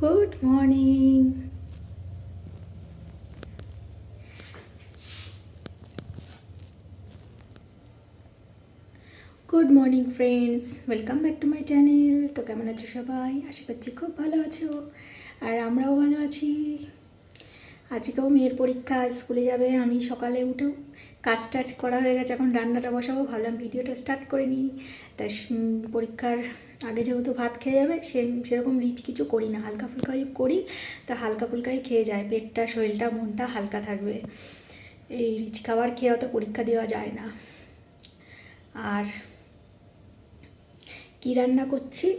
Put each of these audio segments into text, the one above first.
Good morning. Good morning friends, welcome back to my channel. তো কেমন আছো সবাই? আশা করছি খুব ভালো আছো, আর আমরাও ভালো আছি। আজকেও মেয়ের পরীক্ষা, স্কুলে যাবে। আমি সকালে উঠেও কাজ টাজ করা হয়ে গেছে, এখন রান্নাটা বসাবো। ভাবলাম ভিডিওটা স্টার্ট করে নিই। তাই পরীক্ষার আগে যেহেতু ভাত খেয়ে যাবে, সেরকম রিচ কিছু করি না, হালকা ফুলকাই করি। তা হালকা ফুলকাই খেয়ে যায়, পেটটা শরীরটা মনটা হালকা থাকবে। এই রিচ খাবার খেয়ে অত পরীক্ষা দেওয়া যায় না। আর কি রান্না করছি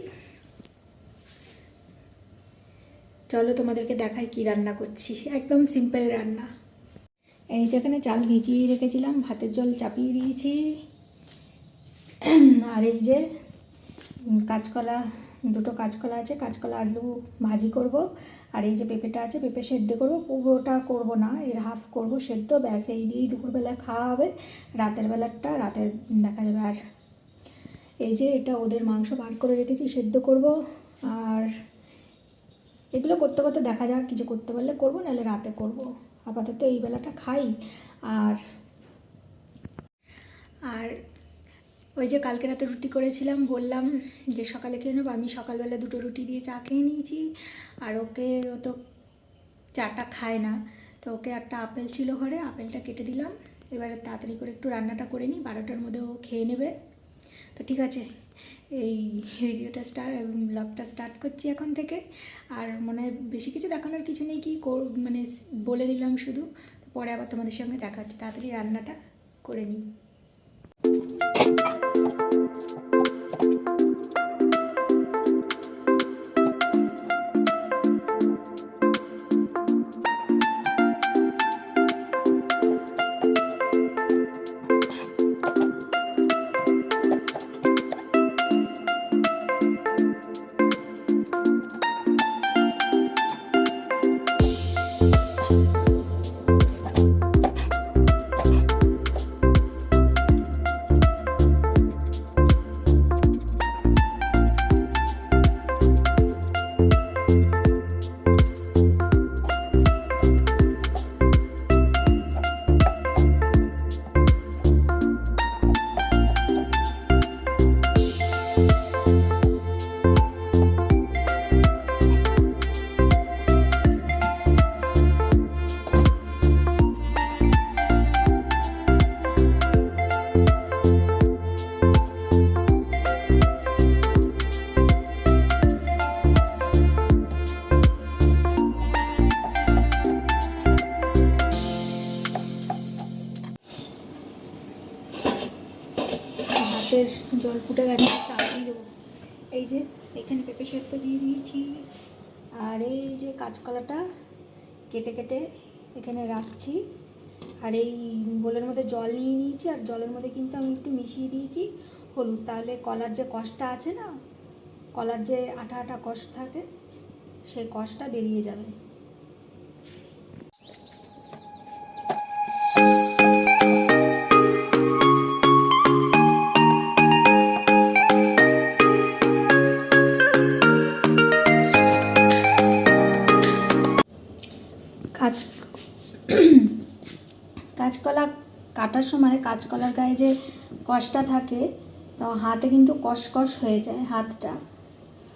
চলো তোমাদেরকে দেখাই কি রান্না করছি। একদম সিম্পল রান্না। এই যেখানে চাল ভিজিয়ে রেখেছিলাম, ভাতের জল চাপিয়ে দিয়েছি। আর এই যে কাঁচকলা, দুটো কাঁচকলা আছে, কাঁচকলা আলু ভাজি করব। আর এই যে পেঁপেটা আছে, পেঁপে সেদ্ধ করব। পুরোটা করব না, এর হাফ করব সেদ্ধ, ব্যাস। এই দিয়েই দুপুরবেলা খাওয়া হবে, রাতের বেলাটা রাতে দেখা যাবে। আর এই যে এটা ওদের মাংস বার করে রেখেছি, সেদ্ধ করব। আর এগুলো করতে করতে দেখা যাক, কিছু করতে পারলে করবো, নাহলে রাতে করব। আপাতত এই বেলাটা খাই। আর আর ওই যে কালকে রাতে রুটি করেছিলাম, বললাম যে সকালে খেয়ে নেবো। আমি সকালবেলা দুটো রুটি দিয়ে চা খেয়ে নিয়েছি। আর ও তো চাটা খায় না, তো ওকে একটা আপেল ছিল ঘরে, আপেলটা কেটে দিলাম। এবারে তাড়াতাড়ি করে একটু রান্নাটা করে নিই, 12টার মধ্যে ও খেয়ে নেবে। তো ঠিক আছে, এই ভিডিওটা ব্লগটা স্টার্ট করছি এখন থেকে। আর মনে হয় বেশি কিছু দেখানোর কিছু নেই, কি মানে বলে দিলাম শুধু। তো পরে আবার তোমাদের সঙ্গে দেখা হচ্ছে, তাড়াতাড়ি রান্নাটা করে নিই। ভাতের জল ফুটে গেছে, চাল দিয়ে দেবো। এই যে এখানে পেঁপে সেদ্ধ দিয়ে দিয়েছি। আর এই যে কাঁচকলাটা কেটে কেটে এখানে রাখছি। আর এই বোলের মধ্যে জল নিয়ে নিয়েছি, আর জলের মধ্যে কিন্তু আমি একটু মিশিয়ে দিয়েছি হলুদ। তাহলে কলার যে কষটা আছে না, কলার যে আঠা আঠা কষ থাকে, সেই কষটা বেরিয়ে যাবে। কাঁচকলা কাটার সময় কাঁচকলার গায়ে যে কষটা থাকে, তো হাতে কিন্তু কষকষ হয়ে যায় হাতটা।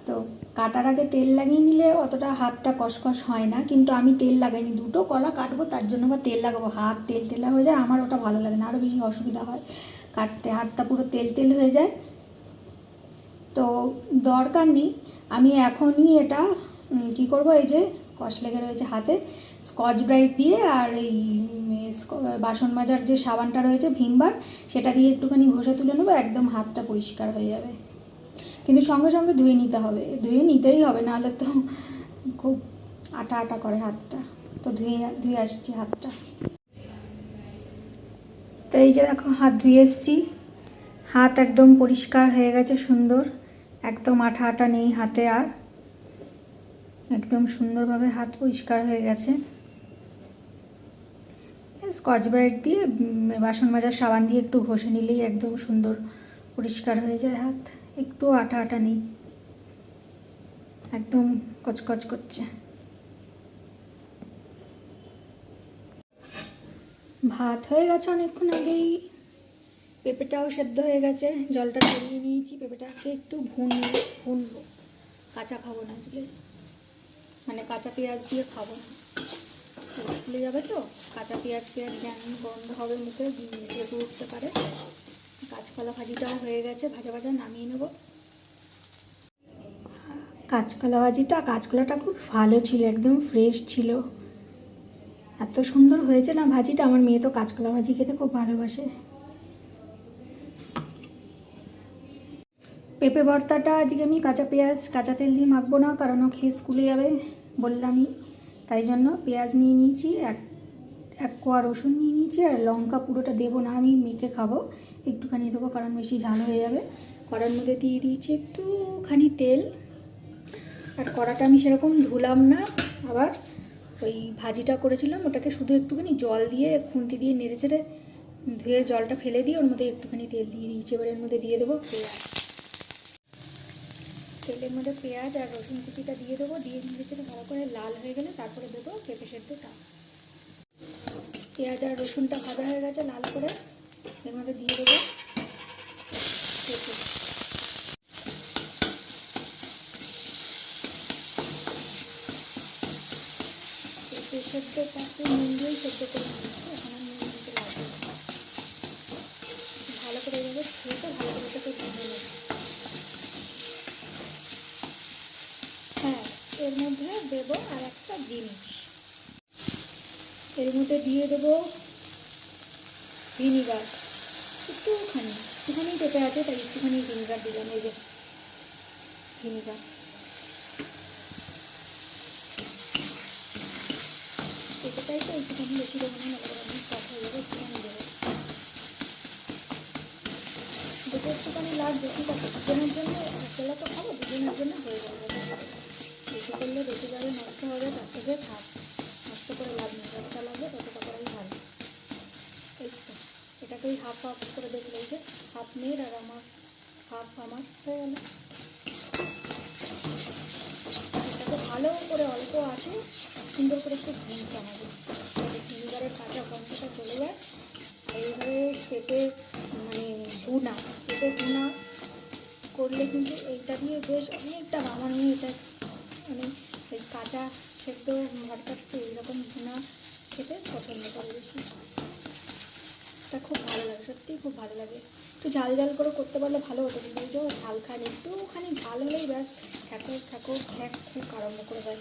তো কাটার আগে তেল লাগিয়ে নিলে অতটা হাতটা কষকষ হয় না, কিন্তু আমি তেল লাগাইনি। দুটো কলা কাটবো, তার জন্য আবার তেল লাগাবো, হাত তেল তেলা হয়ে যায়। আমার ওটা ভালো লাগে না, আরও বেশি অসুবিধা হয় কাটতে, হাতটা পুরো তেল তেল হয়ে যায়। তো দরকার নেই, আমি এখনই এটা কি করব, এই যে কষ লেগে রয়েছে হাতে, স্কচ ব্রাইট দিয়ে আর এই বাসন মাজার যে সাবানটা রয়েছে ভিমবার, সেটা দিয়ে একটুখানি ঘষে তুলে নেবো, একদম হাতটা পরিষ্কার হয়ে যাবে। কিন্তু সঙ্গে সঙ্গে ধুয়ে নিতে হবে, ধুয়ে নিতেই হবে, নাহলে তো খুব আটা আটা করে হাতটা। তো ধুয়ে আসছি হাতটা। তো এই যে দেখো, হাত ধুয়ে এসছি, হাত একদম পরিষ্কার হয়ে গেছে, সুন্দর, একদম আঠা আঠা নেই হাতে, আর একদম সুন্দরভাবে হাত পরিষ্কার হয়ে গেছে। স্কচ ব্রাইট দিয়ে বাসন মাজার সাবান দিয়ে একটু ঘষে নিলেই একদম সুন্দর পরিষ্কার হয়ে যায় হাত, একটু আঠা আঠা নেই। একদম কচকচ করছে। ভাত হয়ে গেছে অনেকক্ষণ আগেই, পেঁপেটাও সেদ্ধ হয়ে গেছে, জলটা ঝরিয়ে নিয়েছি। পেঁপেটাকে একটু ভুনবো, কাঁচা খাবো না আজকে, মানে কাঁচা পেঁয়াজ দিয়ে খাবো না, ফুলে যাবে তো। কাঁচা পেঁয়াজ জানি গন্ধ হবে মুখে, লেবু উঠতে পারে। কাঁচকলা ভাজিটাও হয়ে গেছে, ভাজা ভাজা নামিয়ে নেব। কাঁচকলা ভাজিটা, কাঁচকলাটা খুব ভালো ছিল, একদম ফ্রেশ ছিল, এত সুন্দর হয়েছে না ভাজিটা। আমার মেয়ে তো কাঁচকলা ভাজি খেতে খুব ভালোবাসে। পেঁপে ভর্তাটা আজকে আমি কাঁচা পেঁয়াজ কাঁচা তেল দিয়ে মাখবো না, কারণ ও খেয়ে স্কুলে যাবে বললামই, তাই জন্য পেঁয়াজ নিয়ে নিয়েছি, এক কোয়া রসুন নিয়ে নিয়েছি, আর লঙ্কা পুরোটা দেবো না, আমি মেখে খাবো, একটুখানি দেবো কারণ বেশি ঝাল হয়ে যাবে। কড়ার মধ্যে দিয়ে দিয়েছি একটুখানি তেল, আর কড়াটা আমি সেরকম ধুলাম না, আবার ওই ভাজিটা করেছিলাম ওটাকে শুধু একটুখানি জল দিয়ে খুন্তি দিয়ে নেড়ে চেড়ে ধুয়ে জলটা ফেলে দিয়ে ওর মধ্যে একটুখানি তেল দিয়ে দিয়েছি। এবার এর মধ্যে দিয়ে দেবো পেঁয়াজ, তেলের মধ্যে পেঁয়াজ আর রসুন কুচিটা দিয়ে দেবো, দিয়ে নেড়ে চেড়ে ভালো করে লাল হয়ে গেলে তারপরে দেবো পেঁপে সেদ্ধটা। পেঁয়াজ আর রসুনটা ভাজা হয়ে গেছে লাল করে, এর মধ্যে দিয়ে দেবো পেঁপে। পেঁপে সেদ্ধটাকে নুন দিয়েই সেদ্ধ করে নিয়েছি, এখন আর নুন দিতে লাগবে না। ভালো করে এভাবে খেতে ভালো করে এটাকে ভেঙে নেব। হ্যাঁ, এর মধ্যে দেবো আর একটা জিনিস, এর মধ্যে দিয়ে দেবো ভিনিগার, একটুখানি পেঁপে আছে তাই একটুখানি ভিনিগার দিলাম, এই যে ভিনিগার। পেঁপেটাই তো একটুখানি বেশি দেবো না, অনেক টক হয়ে যাবে, একটুখানি দেবো, দুটো একটুখানি লাগবে, ঠিক আছে। দুজনের জন্য একবেলা তো খাবো, দুজনের জন্য হয়ে যাবে। বেশি করলে বেশি যাবে, নষ্ট হবে, তার থেকে থাক, নষ্ট করে লাভ নেই, যতটা লাগবে ততটা করাই ভালো। এই তো এটাকে ওই হাফ করে দেখলে, এই যে হাফ মেয়ের আর আমার হাফ আমার হয়ে গেল। এটাকে ভালো করে অল্প আছে সুন্দর করে একটু ভুনতে হবে, ভিনিগারের কাঁচা গন্ধটা চলে যায়। আর এইভাবে পেঁপে ভুনা করলে কিন্তু এইটা দিয়ে বেশ অনেকটা আমার মেয়ে এটা মানে এই কাঁচা সেদ্ধ ভর্তা থেকে এইরকম ভুনা খেতে পছন্দ করে বেশি। এটা খুব ভালো লাগে, সত্যিই খুব ভালো লাগে। একটু ঝাল ঝাল করে করতে পারলে ভালো হতো, কিন্তু ওই যে ঝাল খায়নি, একটুখানি ঝাল হলেই ব্যাস খ্যাক খুব আরম্ভ করে দেয়।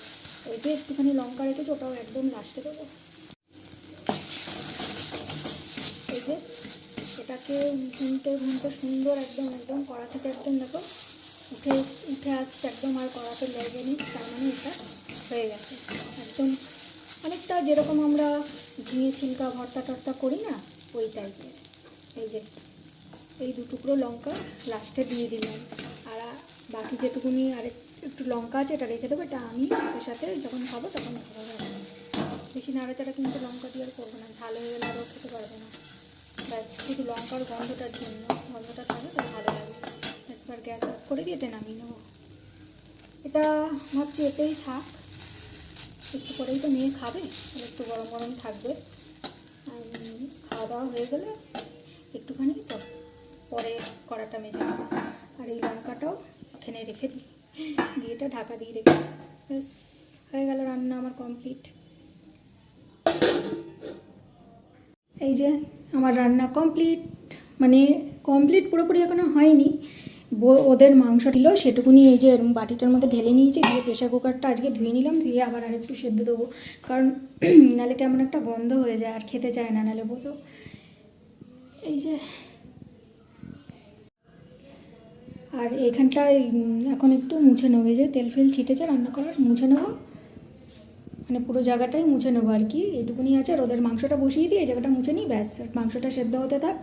ওই যে একটুখানি লঙ্কা রেখেছি, ওটাও একদম লাস্টে দেবো। এই যে এটাকে ভুনতে সুন্দর একদম কড়া থেকে একদম দেখো উঠে আসছে একদম, আর কড়াতে লেগে নেই, তার মানে এটা হয়ে গেছে একদম, অনেকটা যেরকম আমরা ঝিঙে ছিলকা ভর্তা টর্তা করি না ওই টাইপের। এই যে এই দুটুকরো লঙ্কা লাস্টে দিয়ে দিলাম, আর বাকি যেটুকুনি আর একটু লঙ্কা আছে এটা রেখে দেবো, এটা আমি সাথে সাথে যখন খাবো তখন খাবো। বেশি নাড়াচাড়া কিন্তু লঙ্কা দিয়ে আর করবো না, ঝাল হয়ে গেলে আরও খেতে পারবো না, ব্যাস শুধু লঙ্কার গন্ধটার জন্য, গন্ধটা থাকলে তাই ভালো লাগে। একবার গ্যাস অফ করে দিয়ে এটা নামিয়ে নেবো। এটা ভাবছি এতেই থাক, একটু পরেই তো মেয়ে খাবে, একটু গরম গরম থাকবে। খাওয়া দাওয়া হয়ে গেলে একটুখানি তো পরে কড়াটা মেজে নেবো, আর এই লঙ্কাটাও এখানে রেখে দিই, দিয়ে এটা ঢাকা দিয়ে রেখে ব্যাস হয়ে গেল, রান্না আমার কমপ্লিট। এই যে আমার রান্না কমপ্লিট, মানে কমপ্লিট পুরোপুরি এখনো হয়নি, ওদের মাংস ছিল সেটুকুনি এই যে বাটিটার মধ্যে ঢেলে নিয়েছি, দিয়ে প্রেশার কুকারটা আজকে ধুয়ে নিলাম, ধুয়ে আবার আরেকটু সেদ্ধ দেবো, কারণ নাহলে কেমন একটা গন্ধ হয়ে যায় আর খেতে চায় না নাহলে, বোঝো। এই যে আর এখানটায় এখন একটু মুছে নেবো, এই যে তেল ফেল ছিটেছে রান্না করার, মুছে নেবো, মানে পুরো জায়গাটাই মুছে নেবো আর কি, এইটুকুনি আছে। আর ওদের মাংসটা বসিয়ে দিয়ে এই জায়গাটা মুছে নিই, ব্যাস মাংসটা সেদ্ধ হতে থাক,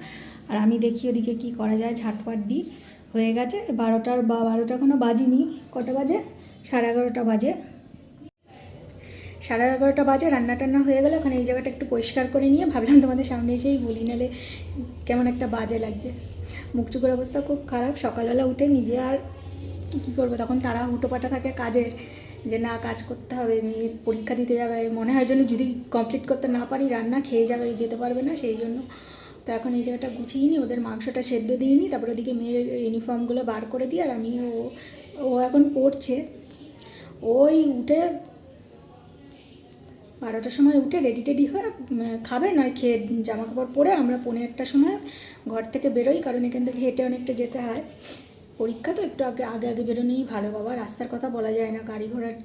আর আমি দেখি ওদিকে কী করা যায়, ঝাটপাট দিই। হয়ে গেছে 12টা এখনও বাজিনি, কটা বাজে? 11:30 বাজে, 11:30 বাজে। রান্না টান্না হয়ে গেলে ওখানে এই জায়গাটা একটু পরিষ্কার করে নিয়ে ভাবলাম তোমাদের সামনে এসেই বলি, নাহলে কেমন একটা বাজে লাগছে। মুখ চুখের অবস্থা খুব খারাপ, সকালবেলা উঠে নিজে আর কী করবো, তখন তারা হুটোপাটা থাকে কাজের, যে না কাজ করতে হবে, মেয়ে পরীক্ষা দিতে যাবে, মনে হয় যেন যদি কমপ্লিট করতে না পারি রান্না খেয়ে যাবে, যেতে পারবে না, সেই জন্য তো এখন এই জায়গাটা গুছিয়ে নিই, ওদের মাংসটা সেদ্ধ দিয়ে নিই, তারপরে ওদিকে মেয়ের ইউনিফর্মগুলো বার করে দিই। আর আমি ও এখন পড়ছে, ওই উঠে 12টার সময় উঠে রেডি টেডি হয়ে খাবে, নয় খেয়ে জামা কাপড় পরে আমরা 1:15টার সময় ঘর থেকে বেরোই, কারণ এখান থেকে হেঁটে অনেকটা যেতে হয়। পরীক্ষা তো একটু আগে আগে আগে বেরোনোই ভালো বাবা, রাস্তার কথা বলা যায় না, গাড়ি ঘোড়ার।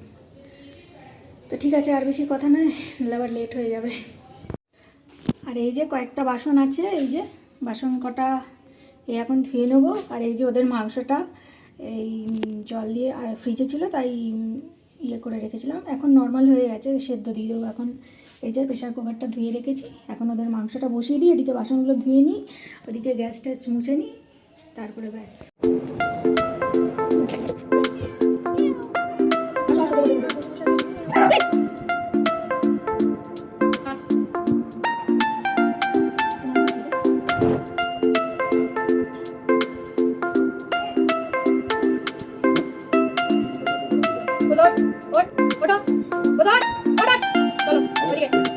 তো ঠিক আছে, আর বেশি কথা নয়, আবার লেট হয়ে যাবে। আর এই যে কয়েকটা বাসন আছে, এই যে বাসন কটা এই এখন ধুয়ে নেবো। আর এই যে ওদের মাংসটা এই জল দিয়ে ফ্রিজে ছিল, তাই ইয়ে করে রেখেছিলাম, এখন নর্মাল হয়ে গেছে, সেদ্ধ দিয়ে দেবো এখন। এই যে প্রেশার কুকারটা ধুয়ে রেখেছি, এখন ওদের মাংসটা বসিয়ে দিই, এদিকে বাসনগুলো ধুয়ে নিই, ওদিকে গ্যাসটা মুছে নিই, তারপরে ব্যাস। Bozor, oট, ওঠো, বজর, ওঠ, চলো, ওদিকে।